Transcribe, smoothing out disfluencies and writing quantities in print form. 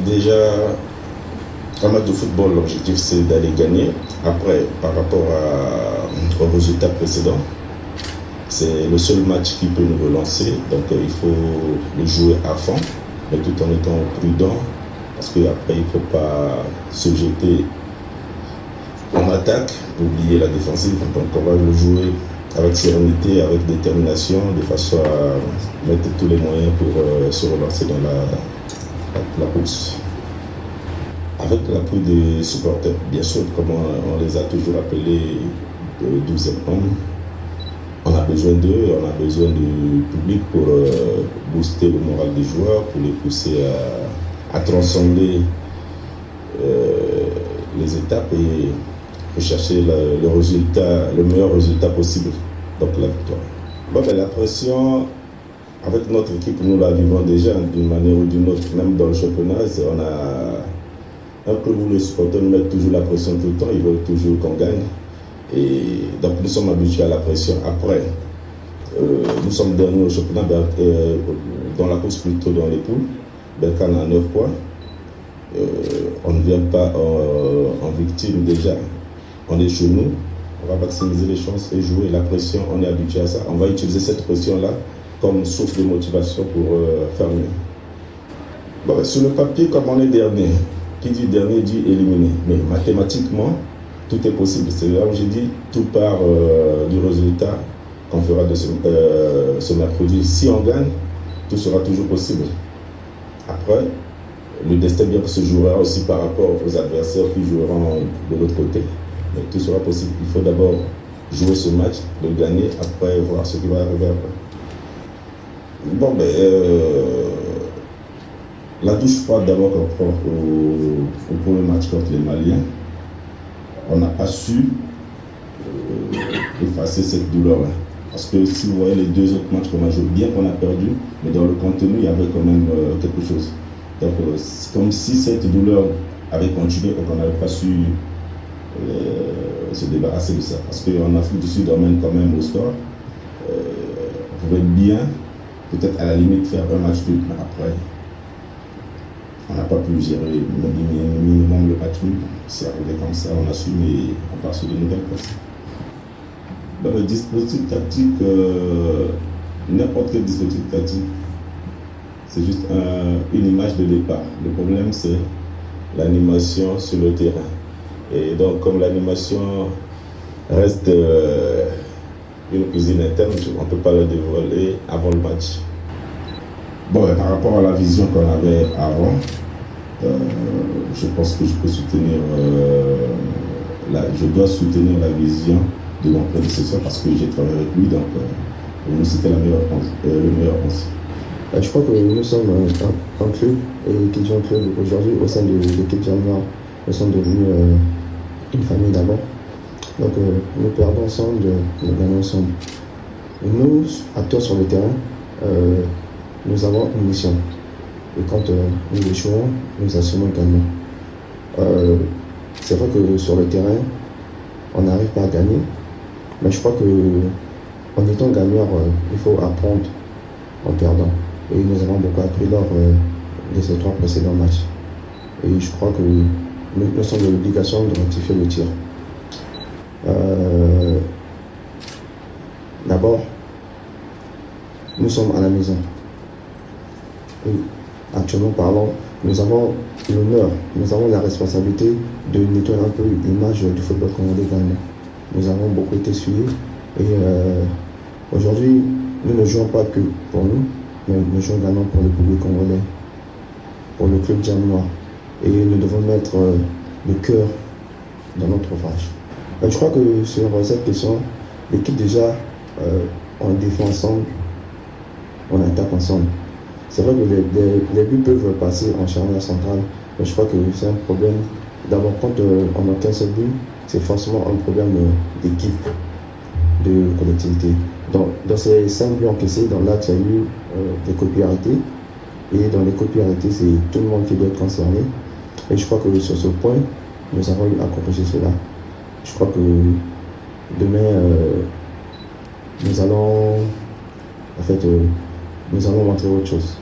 Déjà, en match de football, l'objectif c'est d'aller gagner. Après, par rapport au résultat précédent, c'est le seul match qui peut nous relancer. Donc il faut le jouer à fond, mais tout en étant prudent. Parce qu'après, il ne faut pas se jeter en attaque, oublier la défensive. Donc on va le jouer avec sérénité, avec détermination, de façon à mettre tous les moyens pour se relancer dans la course. Avec l'appui des supporters, bien sûr, comme on les a toujours appelés 12e homme, on a besoin d'eux, on a besoin du public pour booster le moral des joueurs, pour les pousser à transcender les étapes et rechercher le meilleur résultat possible, donc la victoire. La pression, avec notre équipe, nous la vivons déjà d'une manière ou d'une autre, même dans le championnat, on a un club où les supporters nous mettent toujours la pression tout le temps, ils veulent toujours qu'on gagne. Et donc nous sommes habitués à la pression. Après, nous sommes derniers au championnat, dans la course plutôt dans les poules. Berkane a 9 points. On ne vient pas en victime déjà. On est chez nous, on va maximiser les chances et jouer la pression, on est habitué à ça. On va utiliser cette pression-là comme source de motivation pour faire mieux. Sur le papier, comme on est dernier, qui dit dernier dit éliminé. Mais mathématiquement, tout est possible. C'est là où j'ai dit, tout part du résultat qu'on fera de ce mercredi. Si on gagne, tout sera toujours possible. Après, le destin bien se jouera aussi par rapport aux adversaires qui joueront de l'autre côté. Mais tout sera possible. Il faut d'abord jouer ce match, le gagner, après voir ce qui va arriver après. La douche froide d'abord au premier match contre les Maliens. On n'a pas su effacer cette douleur-là. Parce que si vous voyez les deux autres matchs qu'on a joué, bien qu'on a perdu, mais dans le contenu, il y avait quand même quelque chose. Donc c'est comme si cette douleur avait continué et qu'on n'avait pas su se débarrasser de ça. Parce qu'en Afrique du Sud, on mène quand même au score. On pouvait bien, peut-être à la limite, faire un match nul, mais après, on n'a pas pu gérer minimum le match nul. C'est arrivé comme ça, on assume et on part sur de nouvelles places. Dans le dispositif tactique, n'importe quel dispositif tactique, c'est juste une image de départ. Le problème, c'est l'animation sur le terrain. Et donc, comme l'animation reste une cuisine interne, on ne peut pas la dévoiler avant le match. Par rapport à la vision qu'on avait avant, je pense que je peux soutenir, je dois soutenir la vision de mon prédécesseur parce que j'ai travaillé avec lui, donc pour nous c'était le meilleur 11. Je crois que nous sommes un club, et qui dit un club aujourd'hui au sein de l'équipe Jamnoir, nous sommes devenus une famille d'abord. Donc nous perdons ensemble, nous gagnons ensemble. Nous, acteurs sur le terrain, nous avons une mission. Et quand nous échouons, nous assumons également. C'est vrai que sur le terrain, on n'arrive pas à gagner, mais je crois qu'en étant gagnant, il faut apprendre en perdant. Et nous avons beaucoup appris lors de ces 3 précédents matchs. Et je crois que nous sommes dans l'obligation de rectifier le tir. D'abord, nous sommes à la maison. Et actuellement parlant, nous avons l'honneur, nous avons la responsabilité de nettoyer un peu l'image du football congolais également. Nous avons beaucoup été suivis et aujourd'hui, nous ne jouons pas que pour nous, mais nous jouons également pour le public congolais, pour le club Jamnoir. Et nous devons mettre le cœur dans notre ouvrage. Je crois que sur cette question, l'équipe déjà, on défend ensemble, on attaque ensemble. C'est vrai que les buts peuvent passer en charnière centrale, mais je crois que c'est un problème. D'abord, quand on n'a qu'un seul but, c'est forcément un problème d'équipe, de collectivité. Dans ces 5 buts encaissés, dans l'axe, il y a eu des copiarités. Et dans les copiarités, c'est tout le monde qui doit être concerné. Et je crois que sur ce point, nous avons eu à corriger cela. Je crois que demain, nous allons montrer autre chose.